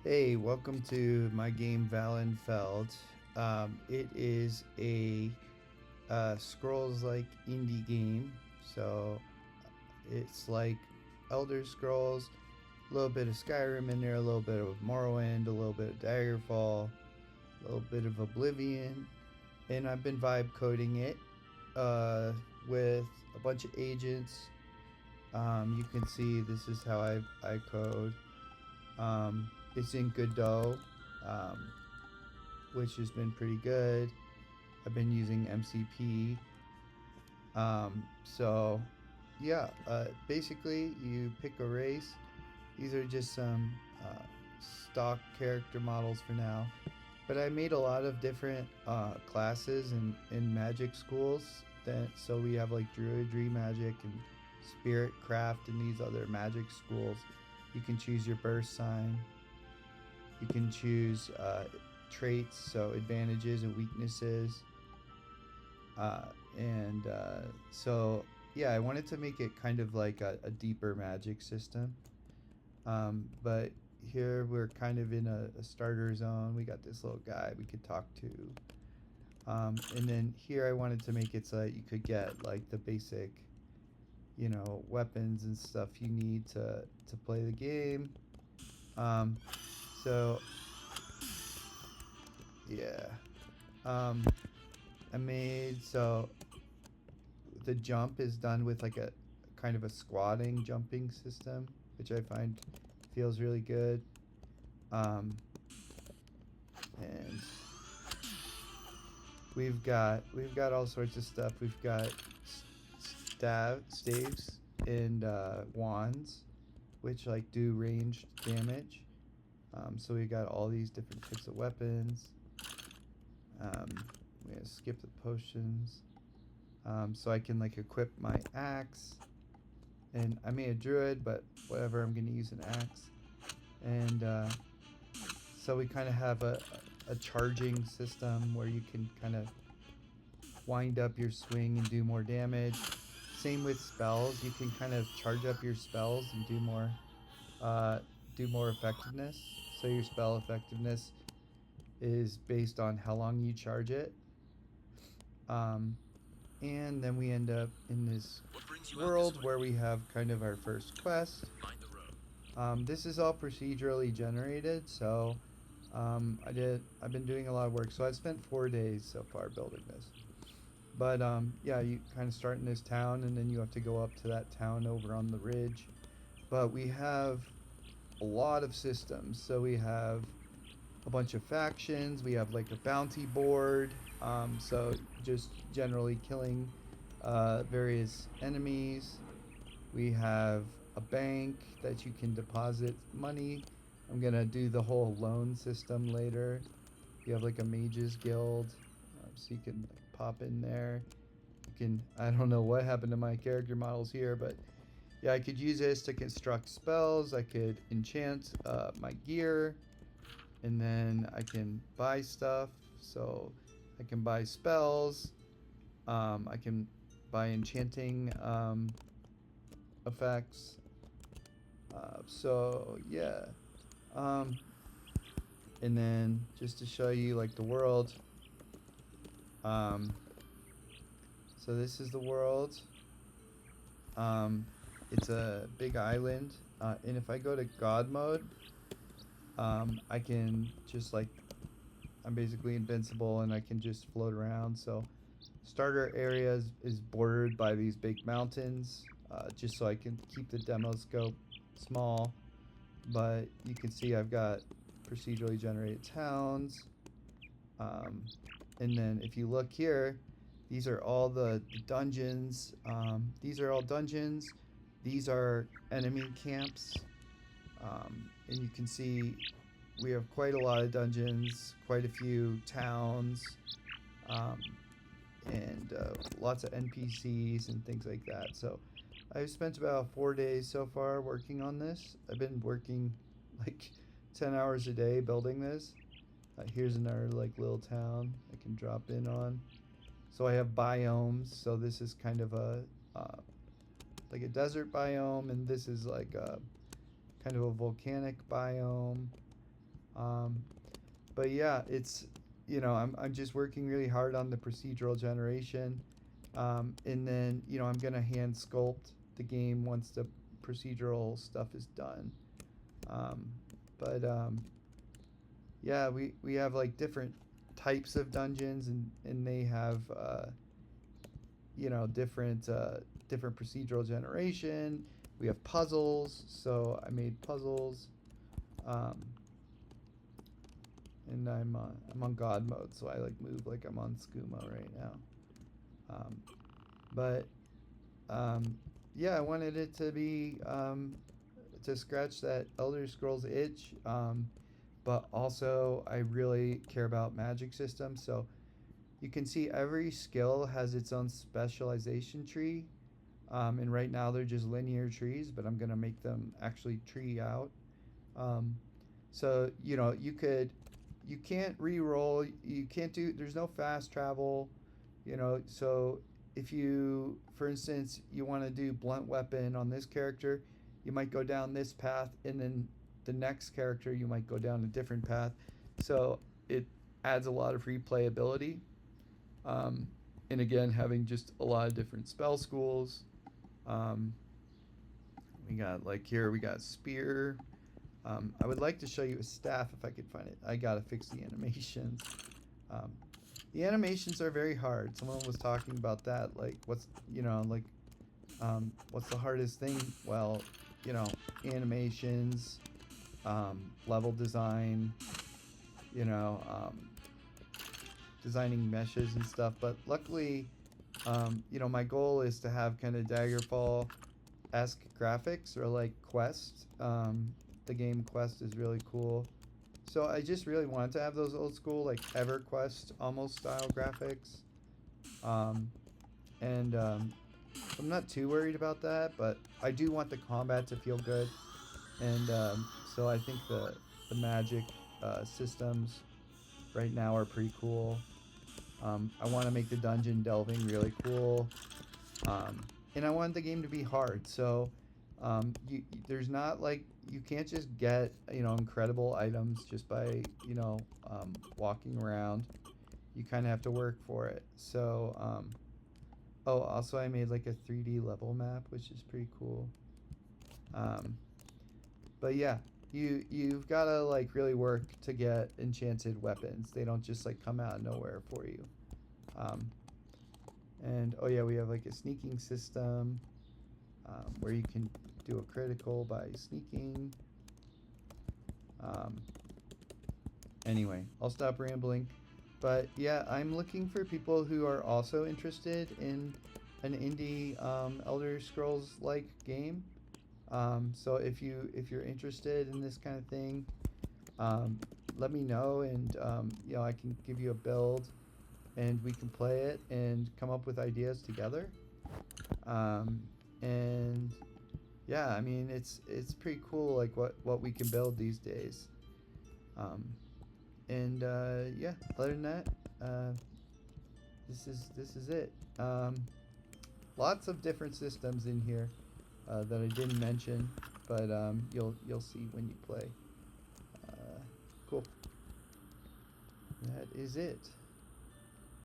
Hey, welcome to my game Valenfeld. It is a Scrolls-like indie game, so it's like Elder Scrolls, a little bit of Skyrim in there, a little bit of Morrowind, a little bit of Daggerfall, a little bit of Oblivion, and I've been vibe coding it with a bunch of agents. You can see this is how I code. It's in Godot, um, which has been pretty good. I've been using MCP. So, yeah, basically, you pick a race. These are just some stock character models for now. But I made a lot of different classes in magic schools. So we have like druidry magic and spirit craft and these other magic schools. You can choose your birth sign. You can choose traits, so advantages and weaknesses. Uh, and so, yeah, I wanted to make it kind of like a deeper magic system. But here we're kind of in a starter zone. We got this little guy we could talk to. And then here I wanted to make it so that you could get like the basic, weapons and stuff you need to play the game. Um, so yeah. Um, I made so the jump is done with like a kind of a squatting jumping system, which I find feels really good. Um, and we've got all sorts of stuff. We've got staves, and wands, which like do ranged damage. So we got all these different types of weapons. Um, we gotta skip the potions. So I can like equip my axe. And I made a druid, but whatever, I'm gonna use an axe. And so we kind of have a charging system where you can kind of wind up your swing and do more damage. Same with spells, you can kind of charge up your spells and uh, do more effectiveness. So your spell effectiveness is based on how long you charge it. Um, and then we end up in this world where we have kind of our first quest. This is all procedurally generated, so I've been doing a lot of work. So I spent 4 days so far building this. But yeah, you kind of start in this town, and then you have to go up to that town over on the ridge. But we have a lot of systems. So we have a bunch of factions. We have like a bounty board. So just generally killing various enemies. We have a bank that you can deposit money. I'm gonna do the whole loan system later. You have like a mages guild, so you can like, pop in there. You can, I don't know what happened to my character models here, but yeah, I could use this to construct spells. I could enchant my gear, and then I can buy stuff. So I can buy spells. I can buy enchanting effects. So yeah. Um, and then just to show you like the world. Um, so this is the world. It's a big island. And if I go to God mode, I can just like, I'm basically invincible and I can just float around. So starter area is bordered by these big mountains, just so I can keep the demo scope small. But you can see I've got procedurally generated towns. Um, and then if you look here, these are all the dungeons. These are all dungeons. These are enemy camps. And you can see we have quite a lot of dungeons, quite a few towns, um, and lots of NPCs and things like that. So I've spent about 4 days so far working on this. I've been working like 10 hours a day building this. Here's another like little town I can drop in on. So I have biomes. So this is kind of a like a desert biome, and this is like a kind of a volcanic biome. Um, but yeah, it's I'm just working really hard on the procedural generation, and then I'm gonna hand sculpt the game once the procedural stuff is done. Um, but yeah, we have like different types of dungeons, and they have different procedural generation. We have puzzles, so I made puzzles, um, and I'm on God mode, so I like move like I'm on skooma right now. But yeah, I wanted it to be to scratch that Elder Scrolls itch, but also I really care about magic systems, so you can see every skill has its own specialization tree. And right now they're just linear trees, but I'm gonna make them actually tree out. Um, so you can't re-roll. You can't do. There's no fast travel. So if you, for instance, you want to do blunt weapon on this character, you might go down this path, and then the next character you might go down a different path. So it adds a lot of replayability. Um, and again, having just a lot of different spell schools. Um, we got like here we got spear. I would like to show you a staff if I could find it. I gotta fix the animations. Um, the animations are very hard. Someone was talking about that. Like, what's the hardest thing? Well, animations, level design, you know, um, designing meshes and stuff. But luckily, my goal is to have kind of Daggerfall-esque graphics, or like Quest. The game Quest is really cool. So I just really wanted to have those old school, like Everquest almost style graphics. And I'm not too worried about that, but I do want the combat to feel good. And so I think the magic systems right now are pretty cool. I want to make the dungeon delving really cool. And I want the game to be hard. So there's not like, you can't just get incredible items just by walking around. You kind of have to work for it. So oh, also I made like a 3D level map, which is pretty cool. But yeah, you've got to like really work to get enchanted weapons. They don't just like come out of nowhere for you. And oh yeah, we have like a sneaking system, where you can do a critical by sneaking. Anyway, I'll stop rambling. But yeah, I'm looking for people who are also interested in an indie Elder Scrolls like game. So if you're interested in this kind of thing, let me know, and I can give you a build, and we can play it and come up with ideas together. And yeah, I mean it's pretty cool, like what we can build these days. And yeah, other than that, this is it. Lots of different systems in here that I didn't mention, but you'll see when you play. Cool. That is it.